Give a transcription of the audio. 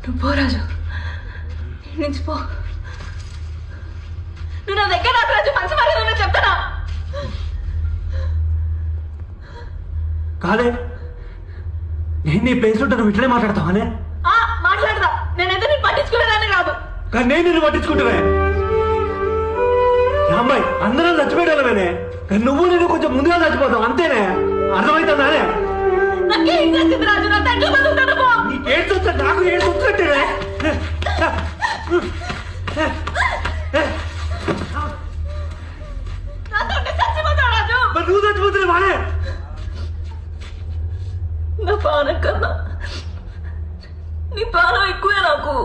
నువ్వు పో రాజు, నుంచి పో. నువ్వు నా దగ్గర నాకు రాజు మంచి మర్యాద చెప్తానా? కాదే, నేను నీ ప్లేస్ లో నువ్వు ఇట్లనే మాట్లాడతావానే? మాట్లాడదా, నేనైతే నేను పట్టించుకునేదాన్ని కాదు. కానీ నేను నిన్ను పట్టించుకుంటున్నా. అమ్మాయి అందరం చచ్చిపోయాడమేనే, కానీ నువ్వు నేను కొంచెం ముందుగా చచ్చిపోతావు అంతేనే. అర్థమవుతుందానే? నాకేం చేసింది రాజు? నా తండ్రి బతుకుతాను పో. నీకేం చూస్తా, నాకు ఏం చూస్తుంటేనే. నాతో చచ్చిపోతావు రాజు. మరి నువ్వు చచ్చిపోతున్నావు బానే. నా ప్రాణం కన్నా నీ ప్రాణం ఎక్కువే నాకు.